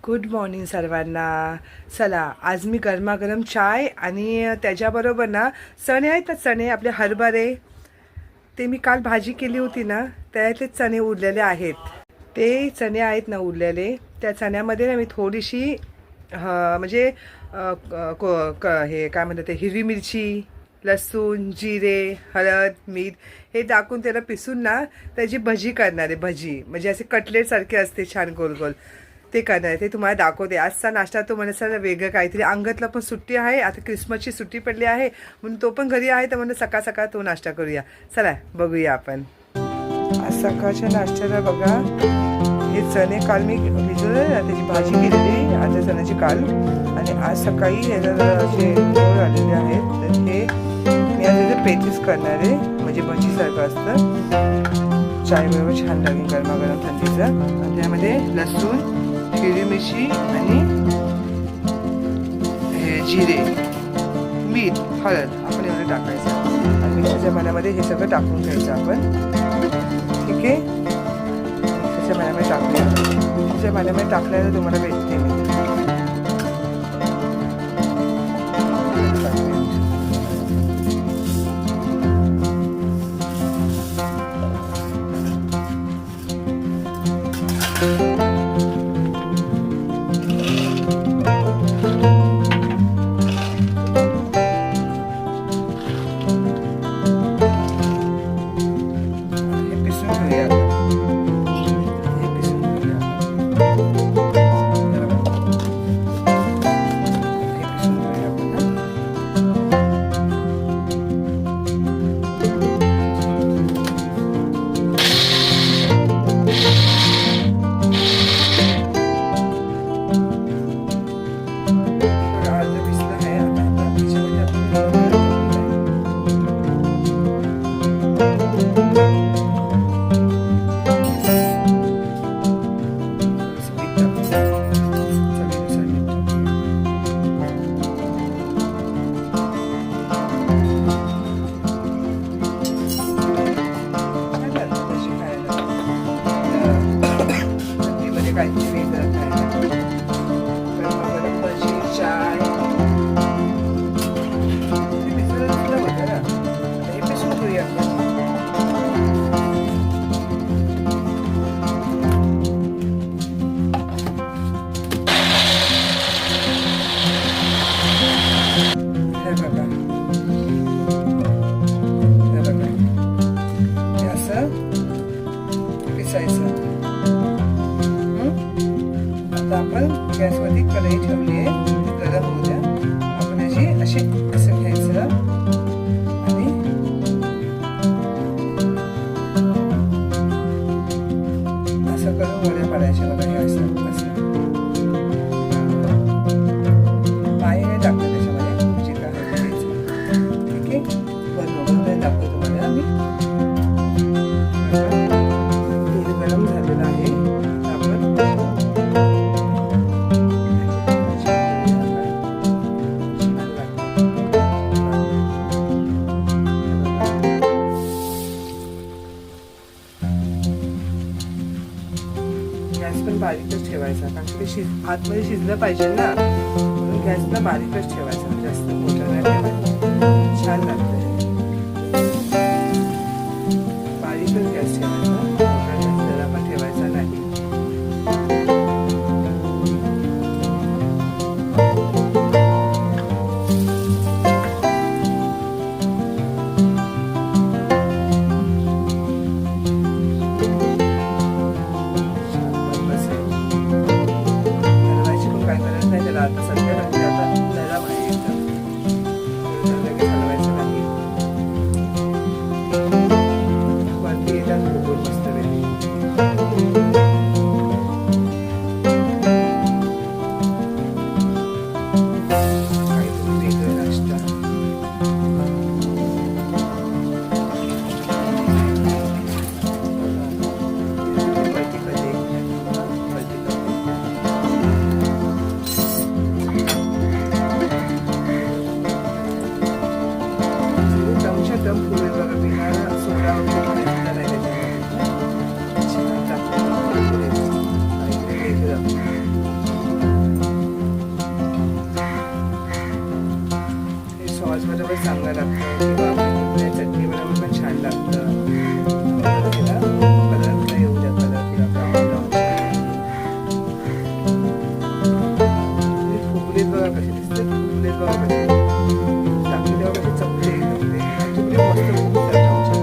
Good morning सर्वांना. चला आज मी गरमागरम चाय आणि त्याच्याबरोबर ना चणे आहेत ना, चणे आपले हरभरे, ते मी काल भाजी केली होती ना त्यातले चणे उरलेले आहेत. ते चणे आहेत ना उरलेले, त्या चण्यामध्ये ना मी थोडीशी म्हणजे हे काय म्हणतात ते, हिरवी मिरची, लसूण, जिरे, हळद, मीठ हे टाकून त्याला पिसून ना त्याची भजी करणार आहे. भजी म्हणजे असे कटलेटसारखे असते, छान गोल गोल ते करणार आहे. ते तुम्हाला दाखवते. आजचा नाश्ता तो म्हणजे सर वेगळं काहीतरी. अंगतला पण सुट्टी आहे, आता क्रिसमसची सुट्टी पडली आहे म्हणून तो पण घरी आहे, तर म्हणून सकाळ सकाळ तो नाश्ता करूया. चला बघूया आपण. आज सकाळच्या नाश्त्याला बघा, हे चणे काल मी भिजवले, त्याची भाजी केलेली आज चण्याची काल, आणि आज सकाळी ह्याला असे गोळ आलेले आहेत, तर हे मी आज त्याचे पेटीस करणार आहे, म्हणजे भजीसारखं असतं. चायबरोबर छान लागेल गरमागरम थंडीचा. आणि त्यामध्ये लसूण, हिरवी मिरची आणि हे जिरे, मीठ, हळद आपण एवढं टाकायचं आणि मिक्सरच्या पाण्यामध्ये हे सगळं टाकून घ्यायचं आपण. ठीक आहे, मिक्सरच्या पाण्यामध्ये टाकूया. मिक्सरच्या पाण्यामध्ये टाकल्यानंतर तुम्हाला भेटते मी. आता आपण गॅसवरती कढई ठेवली आहे, गरम होऊ द्या. आपण अशी असं घ्यायचं आणि असं करून वड्या पाडायच्या. बघा, हे असं पाणी नाही टाकलं त्याच्यामध्ये, जे काय घ्यायचं. ठीक आहे, बनवून दाखवतो तुम्हाला आम्ही. तेल गरम झालेलं आहे. गॅस पण बारीकच ठेवायचा, कारण ते आतमध्ये शिजलं पाहिजे ना, म्हणून गॅसला बारीकच ठेवायचा, जास्त मोठा नाही ठेवायचा. छान लागतं, बारीकच गॅस ठेवायचा, मोठा गॅस त्याला पण ठेवायचा नाही. आता सध्या आता जरा लगेच हलवायचं नाही. चांगलं लागतं किंवा आपल्या चटणी बरोबर पण छान लागतं. त्याला कलर येऊ द्या, कलर ब्राऊन फुगलेत बघा कसे दिसते, फुगलेत बघा कसे टाकले तेव्हा कसे चपले तुकडे मस्त फुगतात आमच्या.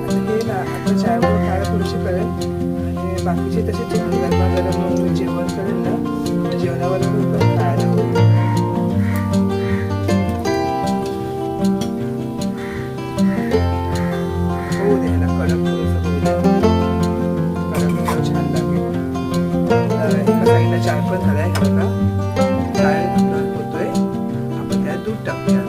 आता हे ना आता चायबरोबर खायला थोडीशी करेल आणि बाकीचे तसे गरमागरम जेवण करेल ना, जेवणाबरोबर पण खायला होईल. होऊ दे ना कडक थोडंसं होऊ दे, कडक छान लागेल. एका साईडला चाय पण झालाय बघा, चाय होतोय. आपण त्यात दूध टाकूया.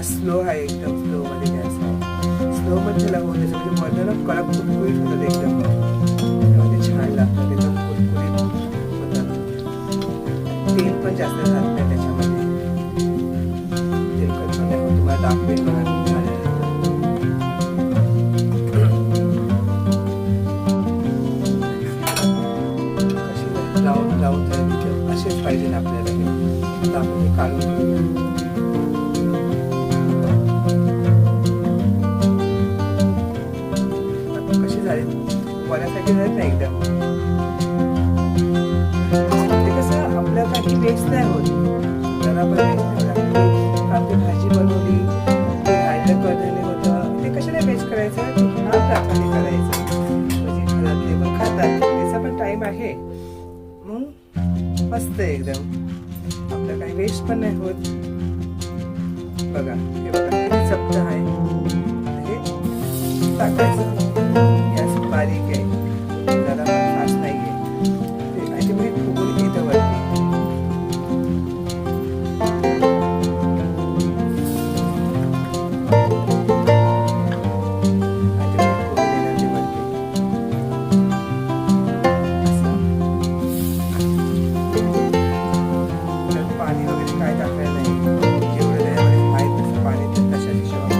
स्लो आहे, एकदम स्लो मध्ये गॅस आहे. स्लो मध्ये त्याला होऊ द्यायचं म्हणजे मधनं कडक कुरकुरीत होतात एकदम, त्यामध्ये छान लागतात, एकदम कुरकुरीत होतात. तेल पण जास्त जात नाही त्याच्यामध्ये, तेलकट पण नाही होत. तुम्हाला दाखवेल बघा कशी लावून लावून असेच पाहिजे आपल्याला. हे आपण हे काढून घेऊया. वड्यासाठी जात नाही एकदम. ते कसं आपल्या काही वेस्ट नाही होत, जरा पण आपली भाजी बनवली ते राहिलं कडधान्य होतं ते कशाला वेस्ट करायचं, हा प्रकारे करायचं म्हणजे घरातले पण खातात, त्याचा पण टाइम आहे. मग मस्त एकदम आपलं काही वेस्ट पण नाही होत. बघा हे बघा किती चपट आहे, हे टाकायचं. गॅस बारीक आहे, जरा पण फास्ट नाही आहे. त्याच्यामध्ये फुगून येतं वरती. पाणी वगैरे काय टाकायला नाही, जेवढं त्याच्यामध्ये माहीत तसं पाणी तशा हिशोबाने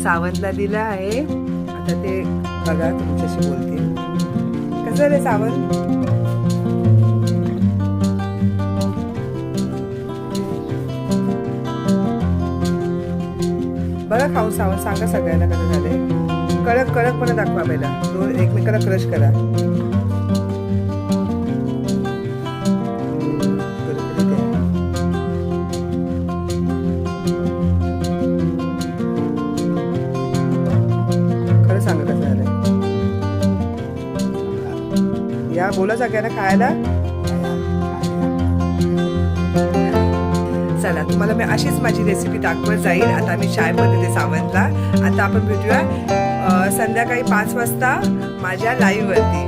सावंतला दिला आहे. आता ते बघा तुमच्याशी बोलतील. कसं रे सावंत? बरं खाऊन सावंत सांगा सगळ्यांना कसं झालंय. कडक कडक पण दाखवा पहिला. दोन एकमेकाला क्रश करा. खरं सांगा कसं झालंय. या बोला सगळ्यांना खायला. चला तुम्हाला मी अशीच माझी रेसिपी दाखवत जाईल. आता मी चाय बनवते सावंतला. आता आपण भेटूया संध्याकाळी 5 वाजता माझ्या लाईव्हवरती.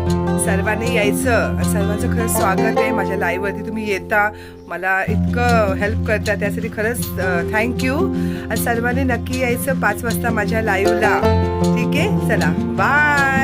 सर्वांनी यायचं. सर्वांचं खरंच स्वागत आहे माझ्या लाईव्हवरती. तुम्ही येता, मला इतकं हेल्प करता, त्यासाठी खरंच थँक्यू. आणि सर्वांनी नक्की यायचं 5 वाजता माझ्या लाईव्हला. ठीक आहे, चला बाय.